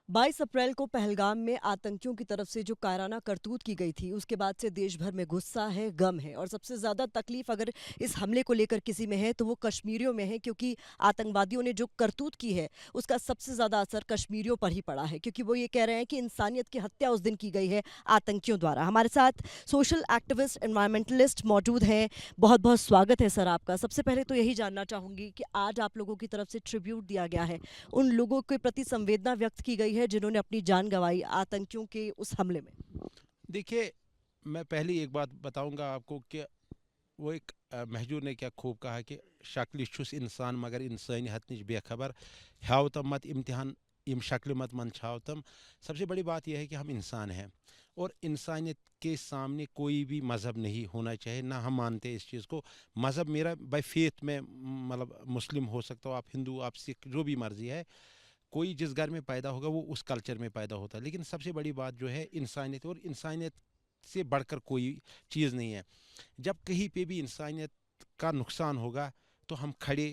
22 अप्रैल को पहलगाम में आतंकियों की तरफ से जो कायराना करतूत की गई थी, उसके बाद से देश भर में गुस्सा है, गम है और सबसे ज़्यादा तकलीफ अगर इस हमले को लेकर किसी में है तो वो कश्मीरियों में है, क्योंकि आतंकवादियों ने जो करतूत की है उसका सबसे ज़्यादा असर कश्मीरियों पर ही पड़ा है, क्योंकि वो ये कह रहे हैं कि इंसानियत की हत्या उस दिन की गई है आतंकियों द्वारा। हमारे साथ सोशल एक्टिविस्ट, एनवायरमेंटलिस्ट मौजूद हैं। बहुत बहुत स्वागत है सर आपका। सबसे पहले तो यही जानना चाहूँगी कि आज आप लोगों की तरफ से ट्रिब्यूट दिया गया है, उन लोगों के प्रति संवेदना व्यक्त की गई है जिन्होंने अपनी जान गंवाई आतंकियों के उस हमले में। देखिए, मैं पहली एक बात बताऊंगा आपको कि वो एक महजूर ने क्या खूब कहा कि शक्ल छुस इंसान मगर इंसानी हत नश बेखबर हाव तम मत इम्तिहान इम शक्ल मत मन छाव तम। सबसे बड़ी बात यह है कि हम इंसान हैं और इंसानियत के सामने कोई भी मज़हब नहीं होना चाहिए, ना हम मानते हैं इस चीज़ को। मज़हब मेरा बाय फेथ में मतलब मुस्लिम हो सकता हो, आप हिंदू, आप सिख, जो भी मर्ज़ी है। कोई जिस घर में पैदा होगा वो उस कल्चर में पैदा होता है, लेकिन सबसे बड़ी बात जो है इंसानियत, और इंसानियत से बढ़कर कोई चीज़ नहीं है। जब कहीं पे भी इंसानियत का नुकसान होगा तो हम खड़े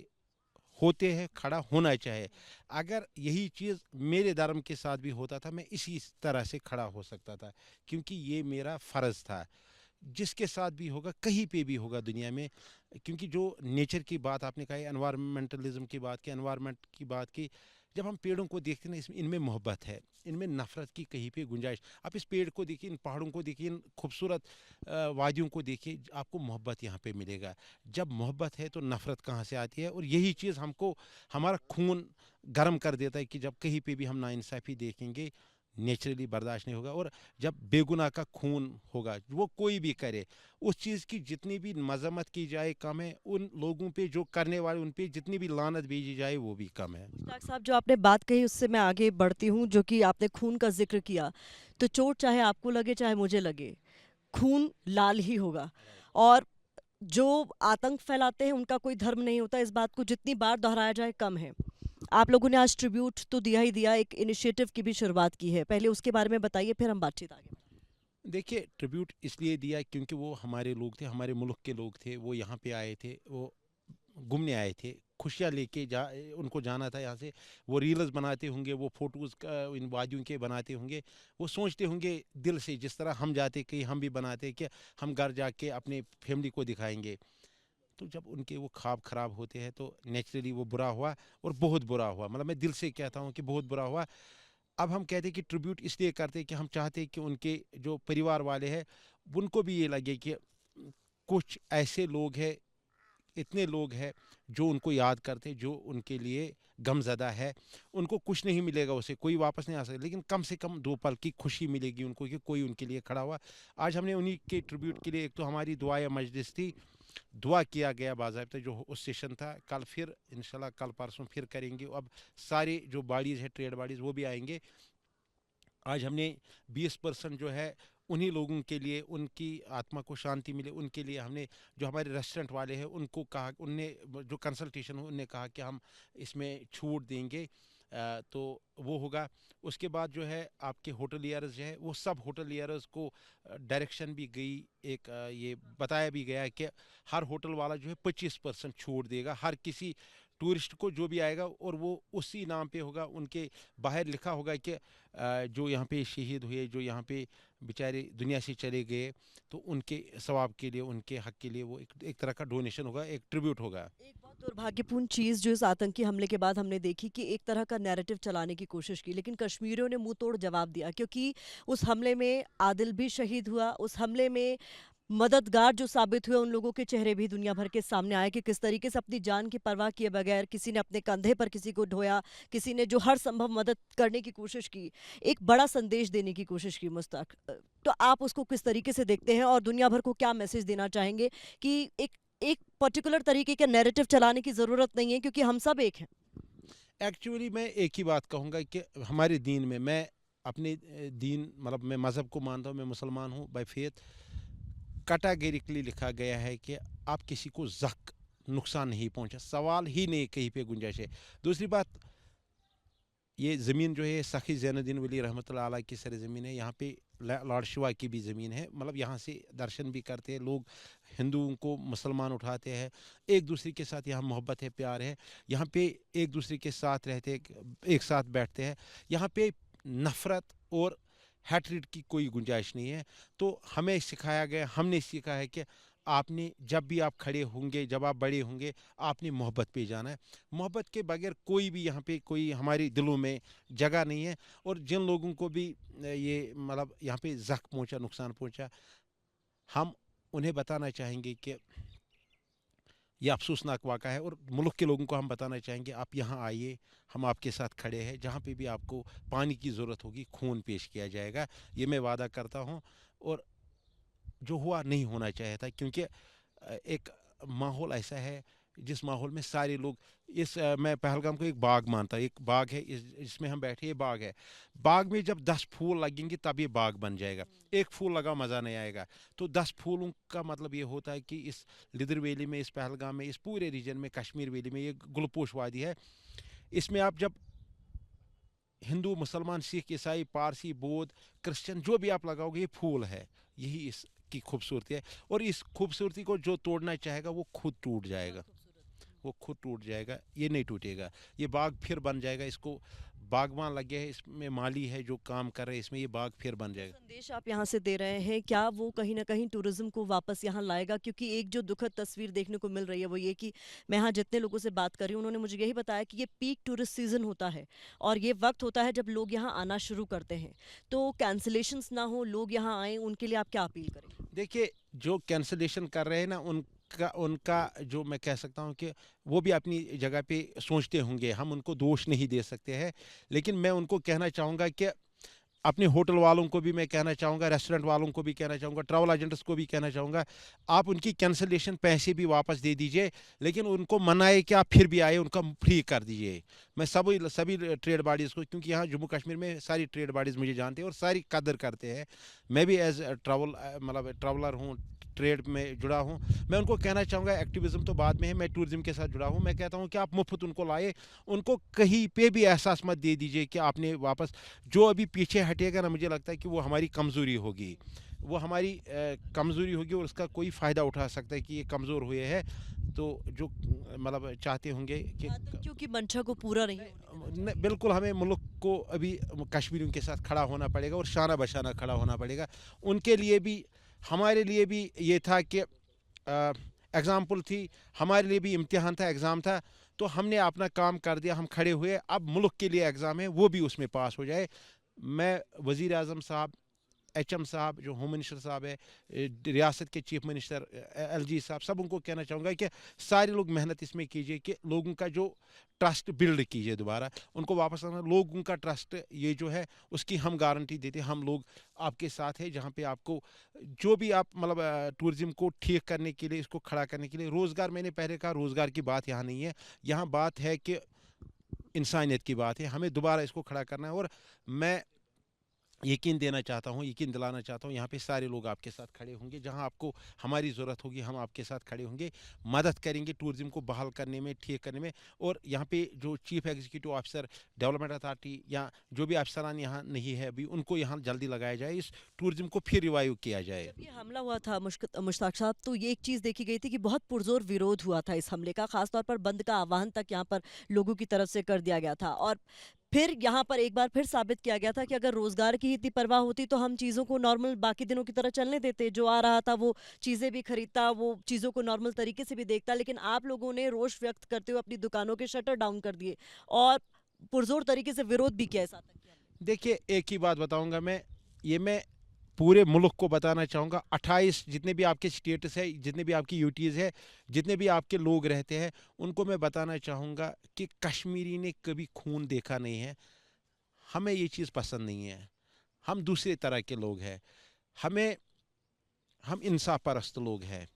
होते हैं, खड़ा होना चाहिए। अगर यही चीज़ मेरे धर्म के साथ भी होता था, मैं इसी तरह से खड़ा हो सकता था, क्योंकि ये मेरा फ़र्ज़ था। जिसके साथ भी होगा, कहीं पे भी होगा दुनिया में, क्योंकि जो नेचर की बात आपने कहा, एनवायरमेंटलिज्म की बात की, एनवायरमेंट की बात की, जब हम पेड़ों को देखते हैं ना, इसमें इनमें मोहब्बत है, इनमें नफरत की कहीं पे गुंजाइश। आप इस पेड़ को देखिए, इन पहाड़ों को देखिए, इन खूबसूरत वादियों को देखिए, आपको मोहब्बत यहाँ पे मिलेगा। जब मोहब्बत है तो नफरत कहाँ से आती है? और यही चीज़ हमको, हमारा खून गर्म कर देता है कि जब कहीं पे भी हम नाइंसाफ़ी देखेंगे, नेचुरली बर्दाश्त नहीं होगा। और जब बेगुनाह का खून होगा, वो कोई भी करे, उस चीज़ की जितनी भी मजम्मत की जाए कम है, उन लोगों पे जो करने वाले, उन पे जितनी भी लानत भेजी जाए वो भी कम है। मुश्ताक साहब, जो आपने बात कही उससे मैं आगे बढ़ती हूँ, जो कि आपने खून का जिक्र किया, तो चोट चाहे आपको लगे चाहे मुझे लगे, खून लाल ही होगा। राइट। और जो आतंक फैलाते हैं उनका कोई धर्म नहीं होता, इस बात को जितनी बार दोहराया जाए कम है। आप लोगों ने आज ट्रिब्यूट तो दिया ही दिया, एक इनिशिएटिव की भी शुरुआत की है, पहले उसके बारे में बताइए, फिर हम बातचीत आगे बढ़ाएं। देखिए, ट्रिब्यूट इसलिए दिया क्योंकि वो हमारे लोग थे, हमारे मुल्क के लोग थे, वो यहाँ पे आए थे, वो घूमने आए थे, खुशियाँ लेके जा उनको जाना था यहाँ से। वो रील्स बनाते होंगे, वो फोटोज़ इन वादियों के बनाते होंगे, वो सोचते होंगे दिल से, जिस तरह हम जाते कहीं हम भी बनाते कि हम घर जाके अपने फैमिली को दिखाएंगे। तो जब उनके वो ख्वाब ख़राब होते हैं तो नेचुरली वो बुरा हुआ, और बहुत बुरा हुआ, मतलब मैं दिल से कहता हूँ कि बहुत बुरा हुआ। अब हम कहते हैं कि ट्रिब्यूट इसलिए करते हैं कि हम चाहते हैं कि उनके जो परिवार वाले हैं, उनको भी ये लगे कि कुछ ऐसे लोग हैं, इतने लोग हैं जो उनको याद करते हैं, जो उनके लिए गमज़दा है। उनको कुछ नहीं मिलेगा, उसे कोई वापस नहीं आ सकता, लेकिन कम से कम दो पल की खुशी मिलेगी उनको कि कोई उनके लिए खड़ा हुआ। आज हमने उन्हीं के ट्रिब्यूट के लिए, एक तो हमारी दुआ मजलिस थी, दुआ किया गया बाज़ाब्ता, जो उस सेशन था। कल फिर इंशाल्लाह, कल परसों फिर करेंगे। अब सारे जो बॉडीज़ है, ट्रेड बॉडीज़, वो भी आएंगे। आज हमने 20% जो है उन्हीं लोगों के लिए, उनकी आत्मा को शांति मिले, उनके लिए हमने, जो हमारे रेस्टोरेंट वाले हैं उनको कहा, उनने जो कंसल्टेशन हो, उनने कहा कि हम इसमें छूट देंगे। तो वो होगा। उसके बाद जो है आपके होटलियर्स जो है, वो सब होटलियर्स को डायरेक्शन भी गई, एक ये बताया भी गया है कि हर होटल वाला जो है 25% छूट देगा हर किसी टूरिस्ट को जो भी आएगा, और वो उसी नाम पे होगा। उनके बाहर लिखा होगा कि जो यहाँ पे शहीद हुए, जो यहाँ पे बेचारे दुनिया से चले गए, तो उनके सवाब के लिए, उनके हक के लिए वो एक तरह का डोनेशन होगा, एक ट्रिब्यूट होगा। एक बहुत दुर्भाग्यपूर्ण चीज जो इस आतंकी हमले के बाद हमने देखी कि एक तरह का नैरेटिव चलाने की कोशिश की, लेकिन कश्मीरियों ने मुंह तोड़ जवाब दिया, क्योंकि उस हमले में आदिल भी शहीद हुआ, उस हमले में मददगार जो साबित हुए उन लोगों के चेहरे भी दुनिया भर के सामने आए कि किस तरीके से अपनी जान की परवाह किए बगैर किसी ने अपने कंधे पर किसी को ढोया, किसी ने जो हर संभव मदद करने की कोशिश की, एक बड़ा संदेश देने की कोशिश की। मुस्ताक, तो आप उसको किस तरीके से देखते हैं और दुनिया भर को क्या मैसेज देना चाहेंगे कि एक एक पर्टिकुलर तरीके का नैरेटिव चलाने की ज़रूरत नहीं है, क्योंकि हम सब एक हैं। एक्चुअली मैं एक ही बात कहूँगा कि हमारे दीन में, मैं अपने दीन, मतलब मैं मज़हब को मानता हूँ, मैं मुसलमान हूँ बाय फेथ। कैटेगरिकली लिखा गया है कि आप किसी को नुकसान नहीं पहुंचा, सवाल ही नहीं कहीं पे गुंजाइश है। दूसरी बात, ये ज़मीन जो है सखी जैनुद्दीन वली रहमतुल्लाह अलैह की सरज़मीन है। यहाँ पे लॉर्ड शिवा की भी ज़मीन है, मतलब यहाँ से दर्शन भी करते हैं लोग, हिंदुओं को मुसलमान उठाते हैं, एक दूसरे के साथ यहाँ मोहब्बत है, प्यार है। यहाँ पे एक दूसरे के साथ रहते, एक साथ बैठते हैं। यहाँ पे नफ़रत और हैट्रिड की कोई गुंजाइश नहीं है। तो हमें सिखाया गया, हमने सीखा है कि आपने जब भी आप खड़े होंगे, जब आप बड़े होंगे, आपने मोहब्बत पे जाना है। मोहब्बत के बगैर कोई भी यहाँ पे कोई हमारे दिलों में जगह नहीं है। और जिन लोगों को भी ये मतलब यहाँ पे ज़ख्म पहुँचा, नुकसान पहुँचा, हम उन्हें बताना चाहेंगे कि ये अफसोसनाक वाक़ा है। और मुल्क के लोगों को हम बताना चाहेंगे, आप यहाँ आइए, हम आपके साथ खड़े हैं। जहाँ पे भी आपको पानी की ज़रूरत होगी, खून पेश किया जाएगा, ये मैं वादा करता हूँ। और जो हुआ नहीं होना चाहिए था, क्योंकि एक माहौल ऐसा है जिस माहौल में सारे लोग मैं पहलगाम को एक बाग मानता हूँ। एक बाग है, इसमें हम बैठे, ये बाग है। बाग में जब 10 फूल लगेंगे तब ये बाग बन जाएगा। एक फूल लगा मज़ा नहीं आएगा। तो 10 फूलों का मतलब ये होता है कि इस लिदर वैली में, इस पहलगाम में, इस पूरे रीजन में, कश्मीर वैली में, ये गुलपोश वादी है। इसमें आप जब हिंदू, मुसलमान, सिख, ईसाई, पारसी, बौद्ध, क्रिश्चियन जो भी आप लगाओगे, ये फूल है। यही इसकी खूबसूरती है। और इस खूबसूरती को जो तोड़ना चाहेगा वो खुद टूट जाएगा, वो खुद टूट जाएगा, ये नहीं टूटेगा। ये बाग फिर बन जाएगा। इसको बागवान लगे हैं, इसमें माली है जो काम कर रहे हैं, इसमें ये बाग फिर बन जाएगा। संदेश आप यहाँ से दे रहे हैं, क्या वो कहीं ना कहीं टूरिज्म को वापस यहाँ लाएगा? क्योंकि एक जो दुखद तस्वीर देखने को मिल रही है वो ये कि मैं यहाँ जितने लोगों से बात कर रही हूँ, उन्होंने मुझे यही बताया कि ये पीक टूरिस्ट सीजन होता है और ये वक्त होता है जब लोग यहाँ आना शुरू करते हैं। तो कैंसिलेशंस ना हो, लोग यहाँ आए, उनके लिए आप क्या अपील करेंगे? देखिए, जो कैंसलेशन कर रहे हैं ना, उनका उनका जो मैं कह सकता हूँ कि वो भी अपनी जगह पे सोचते होंगे, हम उनको दोष नहीं दे सकते हैं। लेकिन मैं उनको कहना चाहूँगा कि अपने होटल वालों को भी मैं कहना चाहूँगा, रेस्टोरेंट वालों को भी कहना चाहूँगा, ट्रैवल एजेंट्स को भी कहना चाहूँगा, आप उनकी कैंसलेशन पैसे भी वापस दे दीजिए, लेकिन उनको मनाए कि आप फिर भी आए, उनका फ्री कर दीजिए। मैं सभी ट्रेड बॉडीज़ को, क्योंकि यहाँ जम्मू कश्मीर में सारी ट्रेड बॉडीज़ मुझे जानते हैं और सारी कदर करते हैं। मैं भी एज ट्रैवलर हूँ, ट्रेड में जुड़ा हूँ। मैं उनको कहना चाहूँगा, एक्टिविज़म तो बाद में है, मैं टूरिज़्म के साथ जुड़ा हूँ। मैं कहता हूँ कि आप मुफ्त उनको लाए, उनको कहीं पे भी एहसास मत दे दीजिए कि आपने वापस, जो अभी पीछे हटेगा ना, मुझे लगता है कि वो हमारी कमज़ोरी होगी, वो हमारी कमज़ोरी होगी और उसका कोई फ़ायदा उठा सकता है कि ये कमज़ोर हुए हैं। तो जो चाहते होंगे कि क्योंकि मंशा को पूरा नहीं होने बिल्कुल हमें मुल्क को अभी कश्मीरियों के साथ खड़ा होना पड़ेगा और शाना बशाना खड़ा होना पड़ेगा। उनके लिए भी, हमारे लिए भी ये था कि एग्ज़ाम्पल थी, हमारे लिए भी इम्तिहान था, एग्ज़ाम था। तो हमने अपना काम कर दिया, हम खड़े हुए। अब मुल्क के लिए एग्ज़ाम है, वो भी उसमें पास हो जाए। मैं वज़ीर आज़म साहब, एचएम साहब, जो होम मिनिस्टर साहब है, रियासत के चीफ मिनिस्टर एलजी साहब, सब उनको कहना चाहूँगा कि सारे लोग मेहनत इसमें कीजिए कि लोगों का जो ट्रस्ट बिल्ड कीजिए, दोबारा उनको वापस आना। लोगों का ट्रस्ट ये जो है उसकी हम गारंटी देते हैं, हम लोग आपके साथ हैं। जहाँ पे आपको जो भी आप टूरिज़्म को ठीक करने के लिए, इसको खड़ा करने के लिए, रोज़गार, मैंने पहले कहा, रोज़गार की बात यहाँ नहीं है, यहाँ बात है कि इंसानियत की बात है। हमें दोबारा इसको खड़ा करना है। और मैं यकीन देना चाहता हूँ, यकीन दिलाना चाहता हूँ, यहाँ पे सारे लोग आपके साथ खड़े होंगे। जहाँ आपको हमारी ज़रूरत होगी, हम आपके साथ खड़े होंगे, मदद करेंगे टूरिज़्म को बहाल करने में, ठीक करने में। और यहाँ पे जो chief executive officer, development authority, या जो भी अफसरान यहाँ नहीं है अभी, उनको यहाँ जल्दी लगाया जाए, इस टूरिज़्म को फिर रिवाइव किया जाए। जब ये हमला हुआ था मुश्ताक साहब, तो ये एक चीज़ देखी गई थी कि बहुत पुरजोर विरोध हुआ था इस हमले का, खासतौर पर बंद का आह्वान तक यहाँ पर लोगों की तरफ से कर दिया गया था। और फिर यहाँ पर एक बार फिर साबित किया गया था कि अगर रोजगार की इतनी परवाह होती तो हम चीज़ों को नॉर्मल बाकी दिनों की तरह चलने देते, जो आ रहा था वो चीज़ें भी खरीदता, वो चीज़ों को नॉर्मल तरीके से भी देखता। लेकिन आप लोगों ने रोष व्यक्त करते हुए अपनी दुकानों के शटर डाउन कर दिए और पुरजोर तरीके से विरोध भी किया इस आतंक के हमले। देखिए, एक ही बात बताऊँगा मैं पूरे मुल्क को बताना चाहूँगा, 28 जितने भी आपके स्टेट्स है, जितने भी आपकी यूटीज़ है, जितने भी आपके लोग रहते हैं, उनको मैं बताना चाहूँगा कि कश्मीरी ने कभी खून देखा नहीं है। हमें ये चीज़ पसंद नहीं है। हम दूसरे तरह के लोग हैं। हम इंसाफ परस्त लोग हैं।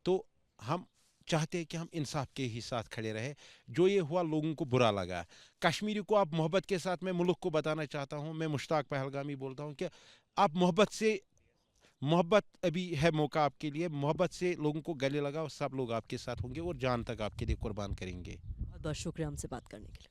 तो हम चाहते हैं कि हम इंसाफ के ही साथ खड़े रहे। जो ये हुआ, लोगों को बुरा लगा। कश्मीरी को आप मोहब्बत के साथ, मैं मुल्क को बताना चाहता हूँ, मैं मुश्ताक पहलगामी बोलता हूँ कि आप मोहब्बत अभी है मौका आपके लिए, मोहब्बत से लोगों को गले लगाओ, सब लोग आपके साथ होंगे और जान तक आपके लिए कुर्बान करेंगे। बहुत बहुत शुक्रिया हमसे बात करने के लिए।